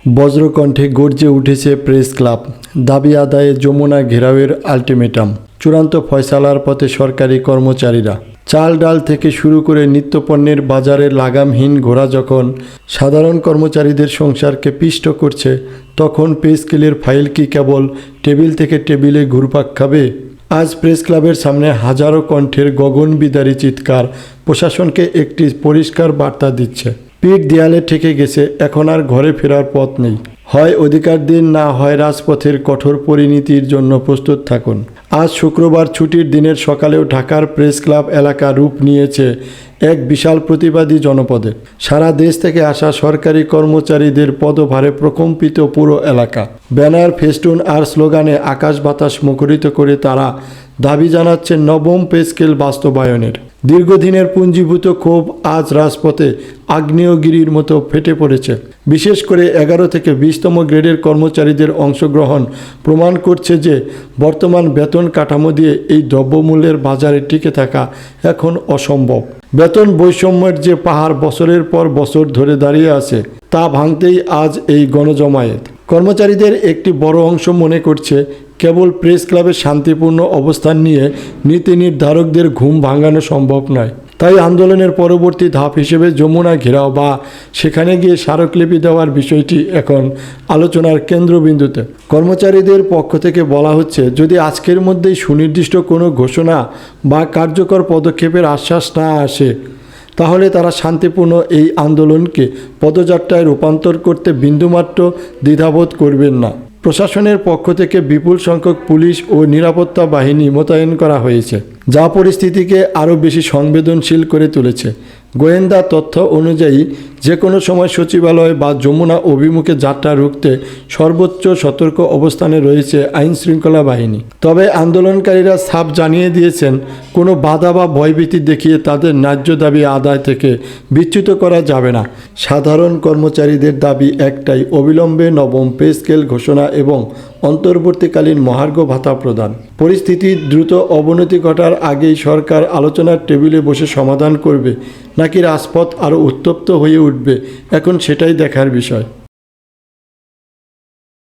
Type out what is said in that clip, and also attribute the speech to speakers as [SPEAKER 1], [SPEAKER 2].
[SPEAKER 1] বজ্রকণ্ঠে গর্জে উঠেছে press club. দাবি আদায়ে যমুনা ঘেরাওয়ের আলটিমেটাম। চূড়ান্ত ফয়সালার পথে সরকারি কর্মচারীরা। চাল ডাল থেকে শুরু করে নিত্যপণ্যের বাজারে লাগামহীন ঘোরা যখন সাধারণ কর্মচারীদের সংসারকে পিষ্ট করছে, তখন পে স্কেলের ফাইল কি কেবল টেবিল থেকে টেবিলে ঘুরপাক খাবে? আজ প্রেস ক্লাবের সামনে হাজারো কণ্ঠের গগনবিদারী চিৎকার প্রশাসনকে একটি পরিষ্কার বার্তা দিচ্ছে। পিঠ দেয়ালে ঠেকে গেছে, এখন আর ঘরে ফেরার পথ নেই। হয় অধিকার দিন, না হয় রাজপথের কঠোর পরিণতির জন্য প্রস্তুত থাকুন। আজ শুক্রবার ছুটির দিনের সকালেও ঢাকার প্রেস ক্লাব এলাকা রূপ নিয়েছে এক বিশাল প্রতিবাদী জনপদে। সারা দেশ থেকে আসা সরকারি কর্মচারীদের পদভারে প্রকম্পিত পুরো এলাকা। ব্যানার, ফেস্টুন আর স্লোগানে আকাশ বাতাস মুখরিত করে তারা দাবি জানাচ্ছে নবম পে স্কেল বাস্তবায়নের। দীর্ঘদিনের পুঞ্জীভূত ক্ষোভ আজ রাজপথে আগ্নেয়গিরির মতো ফেটে পড়েছে। বিশেষ করে 11 থেকে 20তম গ্রেডের কর্মচারীদের অংশগ্রহণ প্রমাণ করছে যে বর্তমান বেতন কাঠামো দিয়ে এই দ্রব্যমূল্যের বাজারে টিকে থাকা এখন অসম্ভব। বেতন বৈষম্যের যে পাহাড় বছরের পর বছর ধরে দাঁড়িয়ে আছে, তা ভাঙতেই আজ এই গণজমায়েত। কর্মচারীদের একটি বড় অংশ মনে করছে কেবল প্রেস ক্লাবের শান্তিপূর্ণ অবস্থান নিয়ে নীতি নির্ধারকদের ঘুম ভাঙানো সম্ভব নয়। তাই আন্দোলনের পরবর্তী ধাপ হিসেবে যমুনা ঘেরাও বা সেখানে গিয়ে স্মারকলিপি দেওয়ার বিষয়টি এখন আলোচনার কেন্দ্রবিন্দুতে। কর্মচারীদের পক্ষ থেকে বলা হচ্ছে, যদি আজকের মধ্যেই সুনির্দিষ্ট কোনো ঘোষণা বা কার্যকর পদক্ষেপের আশ্বাস না আসে, তাহলে তারা শান্তিপূর্ণ এই আন্দোলনকে পদযাত্রায় রূপান্তর করতে বিন্দুমাত্র দ্বিধাবোধ করবেন না। প্রশাসনের পক্ষ থেকে বিপুল সংখ্যক পুলিশ ও নিরাপত্তা বাহিনী মোতায়েন করা হয়েছে, যা পরিস্থিতিকে আরও বেশি সংবেদনশীল করে তুলেছে। গোয়েন্দা তথ্য অনুযায়ী যে কোনো সময় সচিবালয় বা যমুনা অভিমুখে যাত্রা রুখতে সর্বোচ্চ সতর্ক অবস্থানে রয়েছে আইন শৃঙ্খলা বাহিনী। তবে আন্দোলনকারীরা সাফ জানিয়ে দিয়েছেন, কোনো বাধা বা ভয়ভীতি দেখিয়ে তাদের ন্যায্য দাবি আদায় থেকে বিচ্যুত করা যাবে না। সাধারণ কর্মচারীদের দাবি একটাই, অবিলম্বে নবম পে স্কেল ঘোষণা এবং অন্তর্বর্তীকালীন মহার্ঘ ভাতা প্রদান। পরিস্থিতির দ্রুত অবনতি ঘটার আগেই সরকার আলোচনার টেবিলে বসে সমাধান করবে, নাকি রাজপথ আরও উত্তপ্ত হয়ে উঠবে, এখন সেটাই দেখার বিষয়।